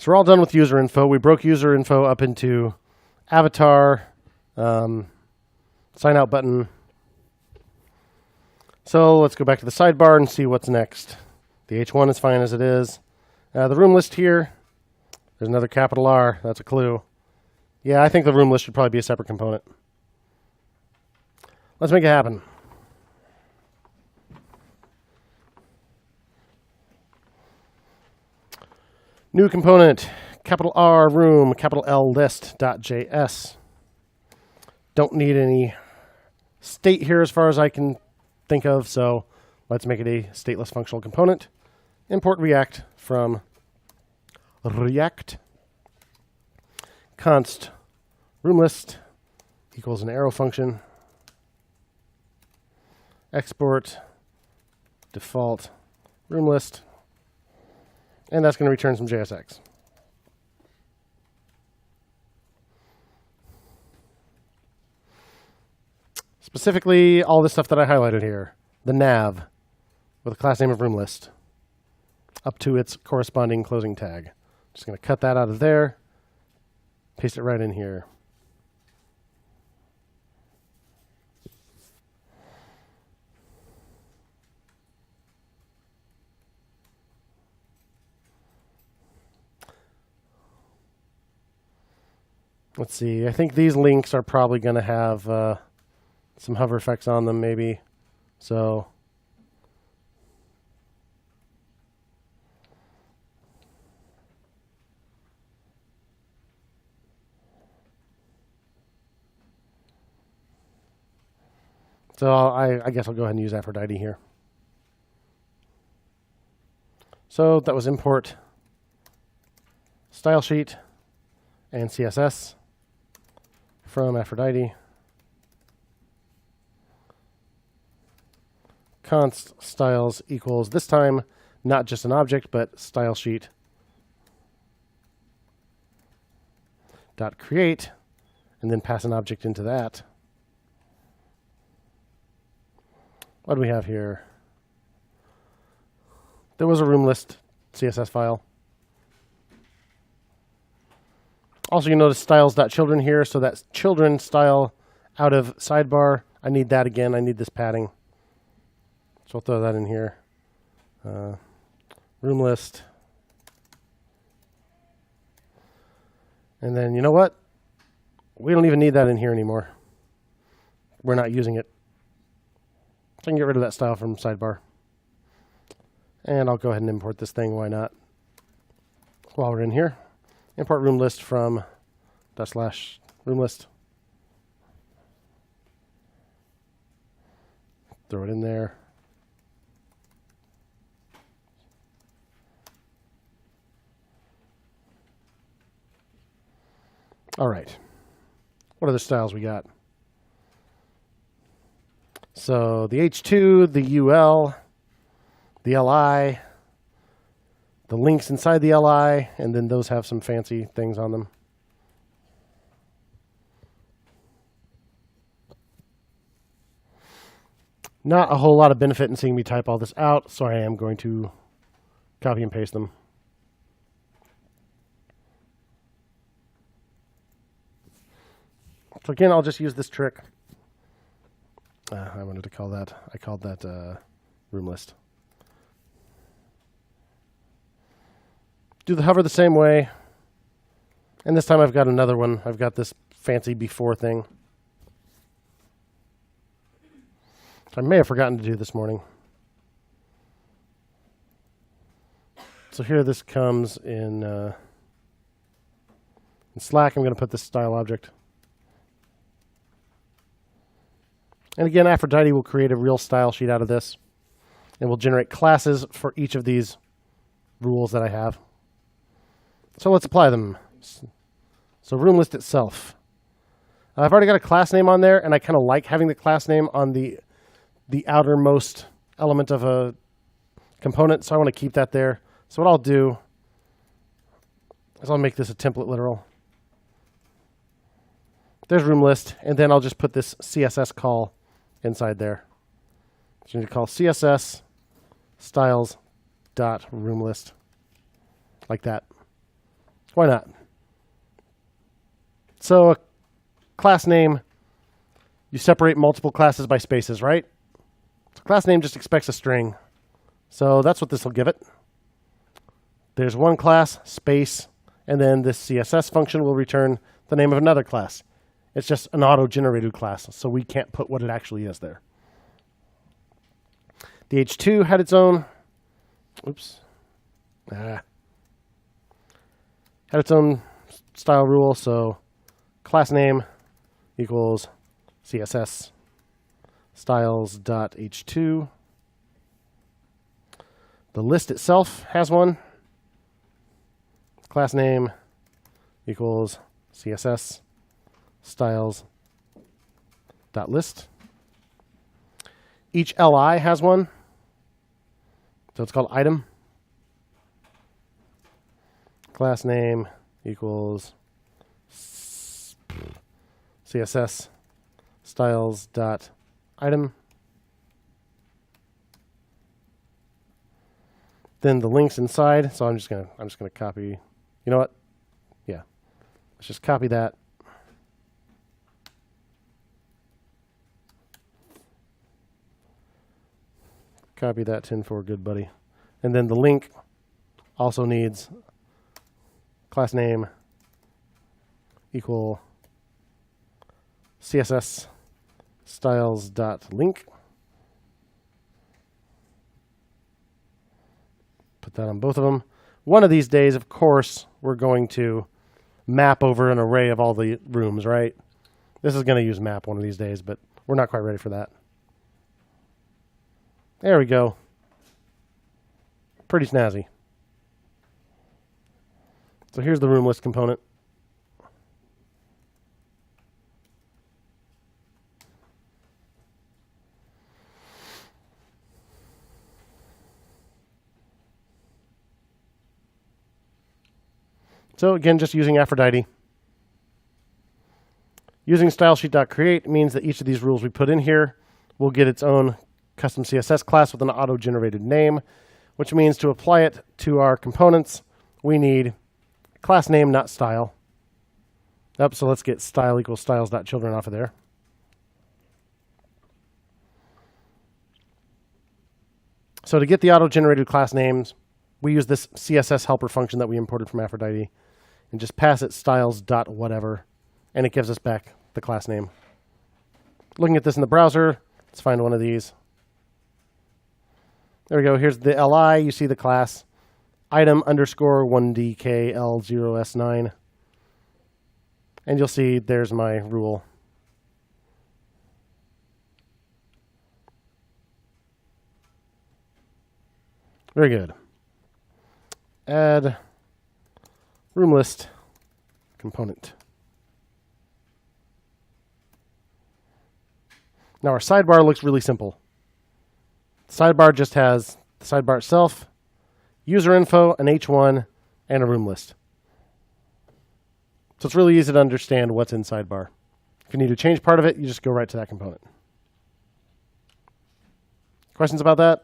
So we're all done with user info. We broke user info up into avatar, sign out button. So let's go back to the sidebar and see what's next. The H1 is fine as it is. The room list here, there's another capital R. That's a clue. Yeah, I think the room list should probably be a separate component. Let's make it happen. New component, capital R room, capital L list.js. Don't need any state here as far as I can think of, so let's make it a stateless functional component. Import React from React. Const room list equals an arrow function. Export default room list. And that's going to return some JSX. Specifically, all this stuff that I highlighted here. The nav with a class name of room list up to its corresponding closing tag. Just going to cut that out of there, paste it right in here. Let's see, I think these links are probably going to have some hover effects on them maybe. So I guess I'll go ahead and use Aphrodite here. So that was import style sheet and CSS from Aphrodite. Const styles equals, this time, not just an object, but style sheet dot create, and then pass an object into that. What do we have here? There was a room list CSS file. Also, you notice styles.children here, so that's children style out of sidebar. I need that again. I need this padding. So I'll throw that in here. Room list. And then, you know what? We don't even need that in here anymore. We're not using it. So I can get rid of that style from sidebar. And I'll go ahead and import this thing. Why not? While we're in here. Import room list from /room list. Throw it in there. All right. What other styles we got? So the H2, the UL, the LI, the links inside the LI, and then those have some fancy things on them. Not a whole lot of benefit in seeing me type all this out, so I am going to copy and paste them. So again, I'll just use this trick. I wanted to call that, I called that room list. Do the hover the same way. And this time I've got another one. I've got this fancy before thing. I may have forgotten to do this morning. So here this comes in Slack. I'm going to put this style object. And again, Aphrodite will create a real style sheet out of this. And we'll generate classes for each of these rules that I have. So let's apply them. So room list itself. I've already got a class name on there, and I kind of like having the class name on the outermost element of a component, so I want to keep that there. So what I'll do is I'll make this a template literal. There's room list, and then I'll just put this CSS call inside there. So you need to call CSS styles dot room list like that. Why not? So a class name, you separate multiple classes by spaces, right? So class name just expects a string. So that's what this will give it. There's one class, space, and then this CSS function will return the name of another class. It's just an auto-generated class, so we can't put what it actually is there. The H2 had its own, had its own style rule, so class name equals CSS styles.h2. The list itself has one. Class name equals CSS styles.list. Each LI has one. So it's called item. Class name equals CSS styles.item. Then the links inside. So I'm just gonna copy. You know what? Yeah. Let's just copy that. Copy that 10 for good buddy. And then the link also needs class name equal CSS styles.link. Put that on both of them. One of these days, of course, we're going to map over an array of all the rooms, right? This is going to use map one of these days, but we're not quite ready for that. There we go. Pretty snazzy. So here's the room list component. So again, just using Aphrodite. Using stylesheet.create means that each of these rules we put in here will get its own custom CSS class with an auto-generated name, which means to apply it to our components, we need class name, not style. Yep, so let's get style equals styles.children off of there. So to get the auto-generated class names, we use this CSS helper function that we imported from Aphrodite and just pass it styles.whatever, and it gives us back the class name. Looking at this in the browser, let's find one of these. There we go. Here's the LI. You see the class item underscore 1DKL0S9. And you'll see there's my rule. Very good. Add room list component. Now our sidebar looks really simple. Sidebar just has the sidebar itself, user info, an H1, and a room list. So it's really easy to understand what's in sidebar. If you need to change part of it, you just go right to that component. Questions about that?